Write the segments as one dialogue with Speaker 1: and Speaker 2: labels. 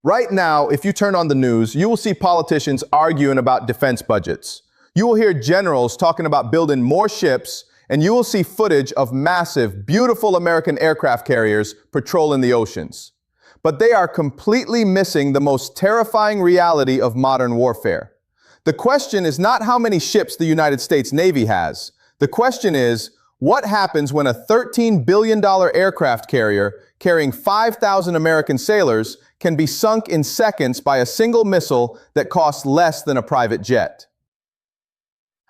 Speaker 1: Right now, if you turn on the news, you will see politicians arguing about defense budgets. You will hear generals talking about building more ships, and you will see footage of massive, beautiful American aircraft carriers patrolling the oceans. But they are completely missing the most terrifying reality of modern warfare. The question is not how many ships the United States Navy has. The question is, what happens when a $13 billion aircraft carrier carrying 5,000 American sailors can be sunk in seconds by a single missile that costs less than a private jet?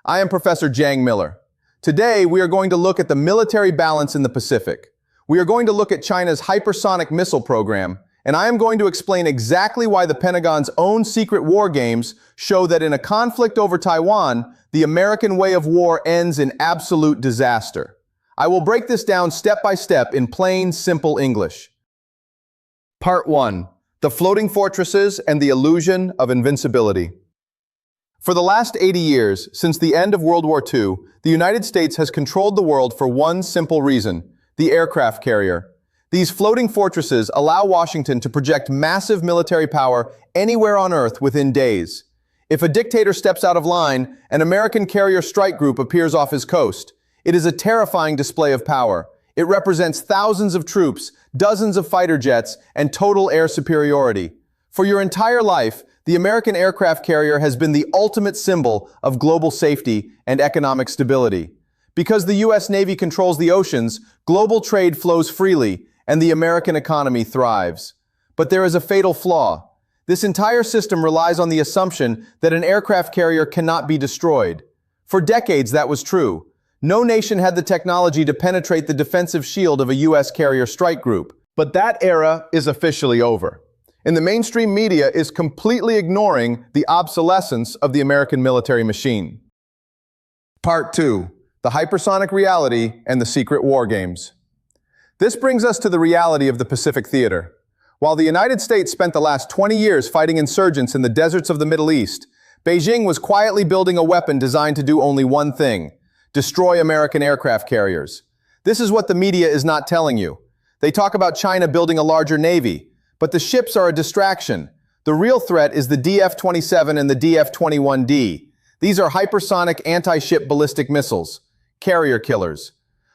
Speaker 1: I am Professor Jiang Miller. Today, we are going to look at the military balance in the Pacific. We are going to look at China's hypersonic missile program, and I am going to explain exactly why the Pentagon's own secret war games show that in a conflict over Taiwan, the American way of war ends in absolute disaster. I will break this down step by step in plain, simple English. Part 1. The Floating Fortresses and the Illusion of Invincibility. For the last 80 years, since the end of World War II, the United States has controlled the world for one simple reason: the aircraft carrier. These floating fortresses allow Washington to project massive military power anywhere on Earth within days. If a dictator steps out of line, an American carrier strike group appears off his coast. It is a terrifying display of power. It represents thousands of troops, dozens of fighter jets, and total air superiority. For your entire life, the American aircraft carrier has been the ultimate symbol of global safety and economic stability. Because the U.S. Navy controls the oceans, global trade flows freely, and the American economy thrives. But there is a fatal flaw. This entire system relies on the assumption that an aircraft carrier cannot be destroyed. For decades, that was true. No nation had the technology to penetrate the defensive shield of a U.S. carrier strike group. But that era is officially over. And the mainstream media is completely ignoring the obsolescence of the American military machine. Part 2. The hypersonic reality and the secret war games. This brings us to the reality of the Pacific theater. While the United States spent the last 20 years fighting insurgents in the deserts of the Middle East, Beijing was quietly building a weapon designed to do only one thing: destroy American aircraft carriers. This is what the media is not telling you. They talk about China building a larger navy, but the ships are a distraction. The real threat is the DF-27 and the DF-21D. These are hypersonic anti-ship ballistic missiles, carrier killers.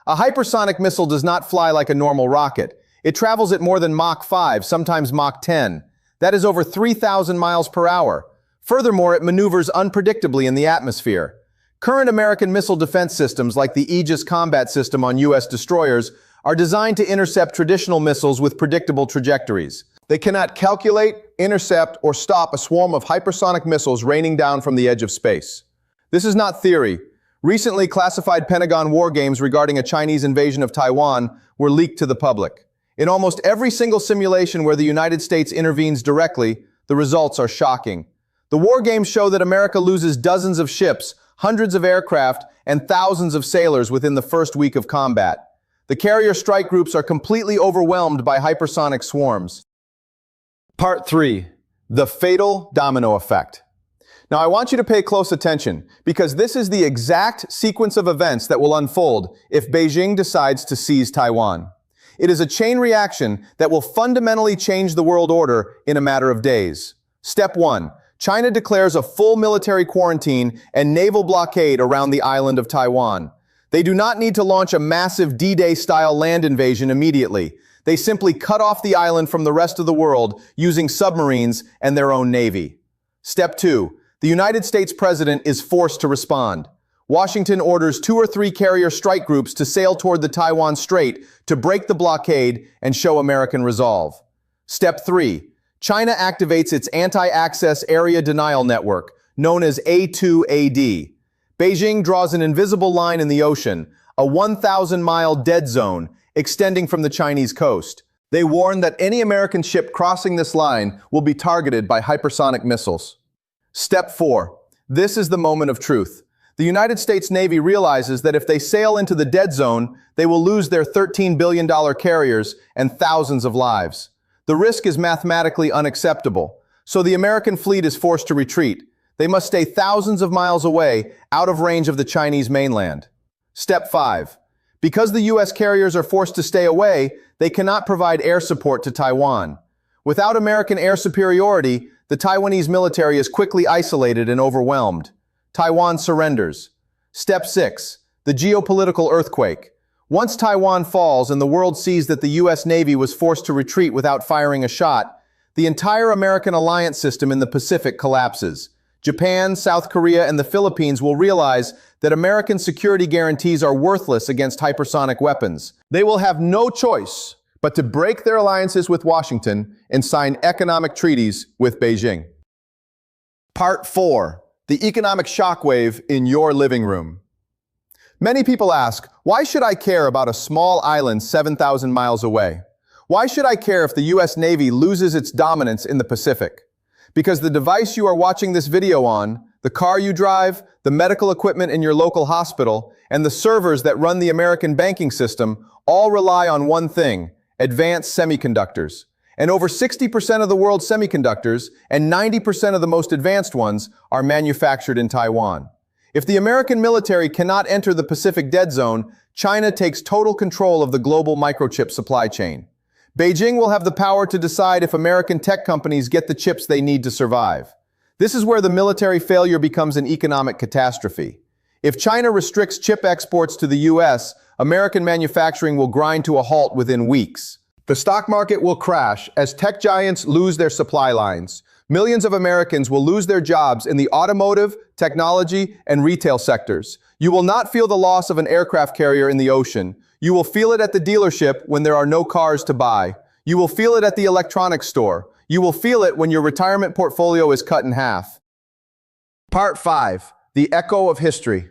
Speaker 1: A hypersonic missile does not fly like a normal rocket. It travels at more than Mach 5, sometimes Mach 10. That is over 3,000 miles per hour. Furthermore, it maneuvers unpredictably in the atmosphere. Current American missile defense systems, like the Aegis combat system on U.S. destroyers, are designed to intercept traditional missiles with predictable trajectories. They cannot calculate, intercept, or stop a swarm of hypersonic missiles raining down from the edge of space. This is not theory. Recently, classified Pentagon war games regarding a Chinese invasion of Taiwan were leaked to the public. In almost every single simulation where the United States intervenes directly, the results are shocking. The war games show that America loses dozens of ships, hundreds of aircraft, and thousands of sailors within the first week of combat. The carrier strike groups are completely overwhelmed by hypersonic swarms. Part 3. The fatal domino effect. Now, I want you to pay close attention, because this is the exact sequence of events that will unfold if Beijing decides to seize Taiwan. It is a chain reaction that will fundamentally change the world order in a matter of days. Step 1. China declares a full military quarantine and naval blockade around the island of Taiwan. They do not need to launch a massive D-Day-style land invasion immediately. They simply cut off the island from the rest of the world using submarines and their own navy. Step 2. The United States president is forced to respond. Washington orders 2 or 3 carrier strike groups to sail toward the Taiwan Strait to break the blockade and show American resolve. Step 3. China activates its anti-access area denial network, known as A2AD. Beijing draws an invisible line in the ocean, a 1,000-mile dead zone extending from the Chinese coast. They warn that any American ship crossing this line will be targeted by hypersonic missiles. Step 4. This is the moment of truth. The United States Navy realizes that if they sail into the dead zone, they will lose their $13 billion carriers and thousands of lives. The risk is mathematically unacceptable, so the American fleet is forced to retreat. They must stay thousands of miles away, out of range of the Chinese mainland. Step 5. Because the U.S. carriers are forced to stay away, they cannot provide air support to Taiwan. Without American air superiority, the Taiwanese military is quickly isolated and overwhelmed. Taiwan surrenders. Step 6. The geopolitical earthquake. Once Taiwan falls and the world sees that the U.S. Navy was forced to retreat without firing a shot, the entire American alliance system in the Pacific collapses. Japan, South Korea, and the Philippines will realize that American security guarantees are worthless against hypersonic weapons. They will have no choice but to break their alliances with Washington and sign economic treaties with Beijing. Part 4. The economic shockwave in your living room. Many people ask, why should I care about a small island 7,000 miles away? Why should I care if the U.S. Navy loses its dominance in the Pacific? Because the device you are watching this video on, the car you drive, the medical equipment in your local hospital, and the servers that run the American banking system all rely on one thing: advanced semiconductors. And over 60% of the world's semiconductors, and 90% of the most advanced ones, are manufactured in Taiwan. If the American military cannot enter the Pacific Dead Zone, China takes total control of the global microchip supply chain. Beijing will have the power to decide if American tech companies get the chips they need to survive. This is where the military failure becomes an economic catastrophe. If China restricts chip exports to the U.S., American manufacturing will grind to a halt within weeks. The stock market will crash as tech giants lose their supply lines. Millions of Americans will lose their jobs in the automotive, technology, and retail sectors. You will not feel the loss of an aircraft carrier in the ocean. You will feel it at the dealership when there are no cars to buy. You will feel it at the electronics store. You will feel it when your retirement portfolio is cut in half. Part 5. The echo of history.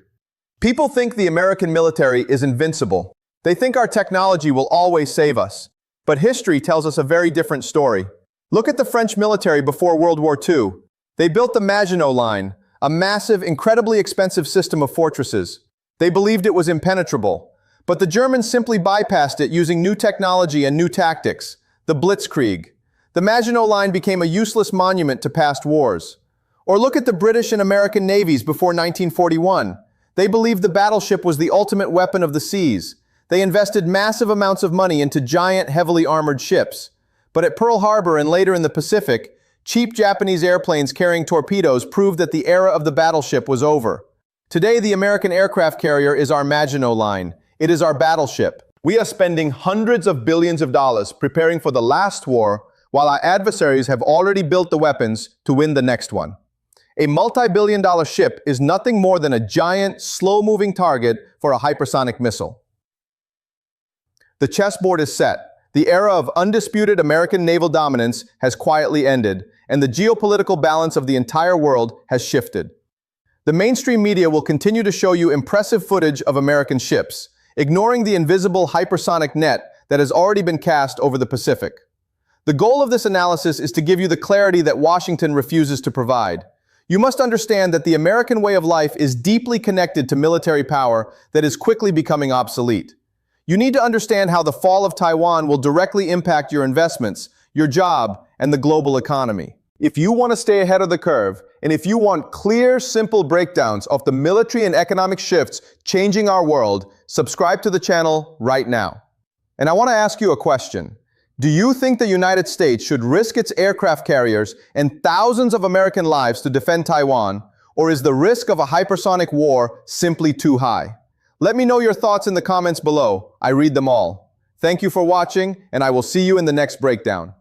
Speaker 1: People think the American military is invincible. They think our technology will always save us. But history tells us a very different story. Look at the French military before World War II. They built the Maginot Line, a massive, incredibly expensive system of fortresses. They believed it was impenetrable. But the Germans simply bypassed it using new technology and new tactics, the Blitzkrieg. The Maginot Line became a useless monument to past wars. Or look at the British and American navies before 1941. They believed the battleship was the ultimate weapon of the seas. They invested massive amounts of money into giant, heavily armored ships. But at Pearl Harbor and later in the Pacific, cheap Japanese airplanes carrying torpedoes proved that the era of the battleship was over. Today, the American aircraft carrier is our Maginot Line. It is our battleship. We are spending hundreds of billions of dollars preparing for the last war, while our adversaries have already built the weapons to win the next one. A multi-billion-dollar ship is nothing more than a giant, slow-moving target for a hypersonic missile. The chessboard is set. The era of undisputed American naval dominance has quietly ended, and the geopolitical balance of the entire world has shifted. The mainstream media will continue to show you impressive footage of American ships, ignoring the invisible hypersonic net that has already been cast over the Pacific. The goal of this analysis is to give you the clarity that Washington refuses to provide. You must understand that the American way of life is deeply connected to military power that is quickly becoming obsolete. You need to understand how the fall of Taiwan will directly impact your investments, your job, and the global economy. If you want to stay ahead of the curve, and if you want clear, simple breakdowns of the military and economic shifts changing our world, subscribe to the channel right now. And I want to ask you a question. Do you think the United States should risk its aircraft carriers and thousands of American lives to defend Taiwan, or is the risk of a hypersonic war simply too high? Let me know your thoughts in the comments below. I read them all. Thank you for watching, and I will see you in the next breakdown.